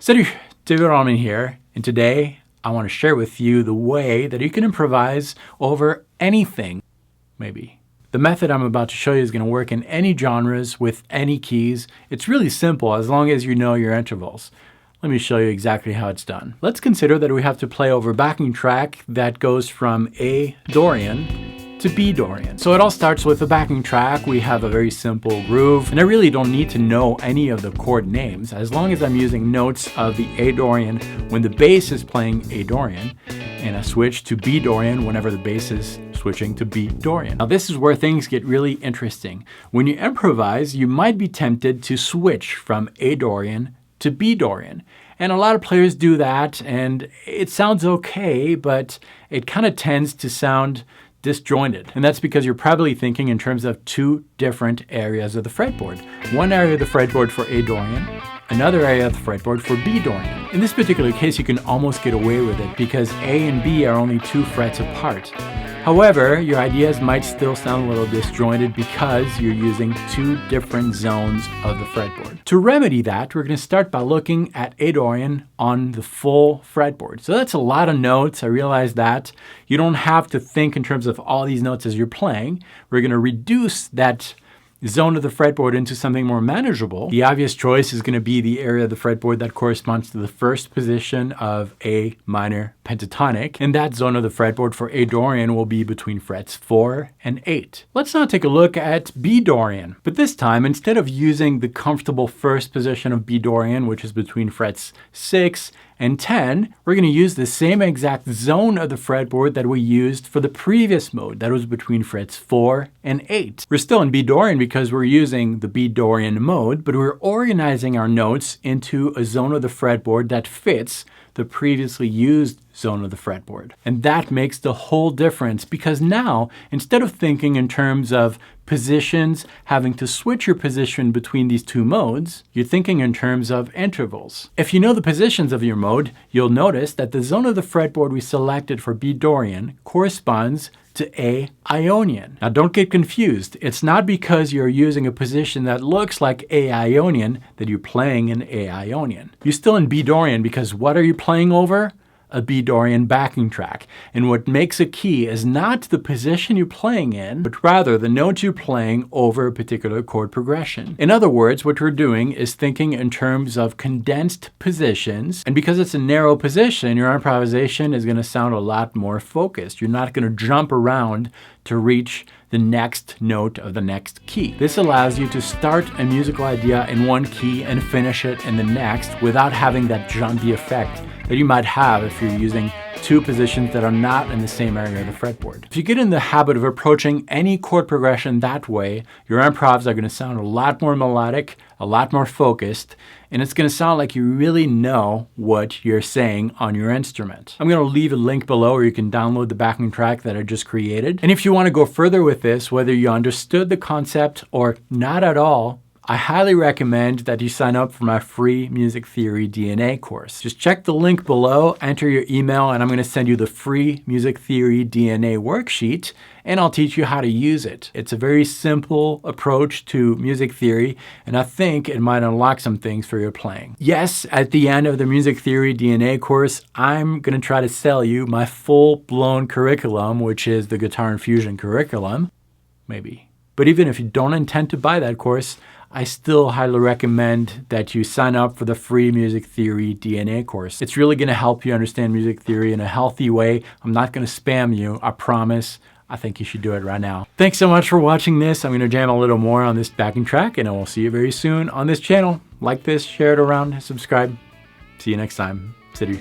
David Wallimann here, and today I want to share with you the way that you can improvise over anything, maybe. The method I'm about to show you is going to work in any genres with any keys. It's really simple as long as you know your intervals. Let me show you exactly how it's done. Let's consider that we have to play over a backing track that goes from A Dorian to B Dorian. So it all starts with a backing track. We have a very simple groove, and I really don't need to know any of the chord names as long as I'm using notes of the A Dorian when the bass is playing A Dorian, and I switch to B Dorian whenever the bass is switching to B Dorian. Now this is where things get really interesting. When you improvise, you might be tempted to switch from A Dorian to B Dorian. And a lot of players do that, and it sounds okay, but it kind of tends to sound disjointed. And that's because you're probably thinking in terms of two different areas of the fretboard. One area of the fretboard for A Dorian, another area of the fretboard for B Dorian. In this particular case, you can almost get away with it because A and B are only 2 frets apart. However, your ideas might still sound a little disjointed because you're using 2 different zones of the fretboard. To remedy that, we're going to start by looking at A Dorian on the full fretboard. So that's a lot of notes. I realize that. You don't have to think in terms of all these notes as you're playing. We're going to reduce that zone of the fretboard into something more manageable. The obvious choice is going to be the area of the fretboard that corresponds to the first position of A minor pentatonic, and that zone of the fretboard for A Dorian will be between frets 4 and 8. Let's now take a look at B Dorian, but this time instead of using the comfortable first position of B Dorian, which is between frets 6 and 10, we're going to use the same exact zone of the fretboard that we used for the previous mode, that was between frets 4 and 8. We're still in B Dorian because we're using the B Dorian mode, but we're organizing our notes into a zone of the fretboard that fits the previously used zone of the fretboard. And that makes the whole difference because now, instead of thinking in terms of positions, having to switch your position between these 2 modes, you're thinking in terms of intervals. If you know the positions of your mode, you'll notice that the zone of the fretboard we selected for B Dorian corresponds to A Ionian. Now don't get confused. It's not because you're using a position that looks like A Ionian that you're playing in A Ionian. You're still in B Dorian because what are you playing over? A B Dorian backing track. And what makes a key is not the position you're playing in, but rather the notes you're playing over a particular chord progression. In other words, what we're doing is thinking in terms of condensed positions. And because it's a narrow position, your improvisation is going to sound a lot more focused. You're not going to jump around to reach the next note of the next key. This allows you to start a musical idea in one key and finish it in the next without having that jumpy effect that you might have if you're using 2 positions that are not in the same area of the fretboard. If you get in the habit of approaching any chord progression that way, your improvs are going to sound a lot more melodic, a lot more focused, and it's going to sound like you really know what you're saying on your instrument. I'm going to leave a link below where you can download the backing track that I just created. And if you want to go further with this, whether you understood the concept or not at all, I highly recommend that you sign up for my free Music Theory DNA course. Just check the link below, enter your email, and I'm going to send you the free Music Theory DNA worksheet, and I'll teach you how to use it. It's a very simple approach to music theory, and I think it might unlock some things for your playing. Yes, at the end of the Music Theory DNA course, I'm going to try to sell you my full-blown curriculum, which is the Guitar and Fusion curriculum. Maybe. But even if you don't intend to buy that course, I still highly recommend that you sign up for the free Music Theory DNA course. It's really going to help you understand music theory in a healthy way. I'm not going to spam you, I promise. I think you should do it right now. Thanks so much for watching this. I'm going to jam a little more on this backing track, and I will see you very soon on this channel. Like this, share it around, subscribe. See you next time. City.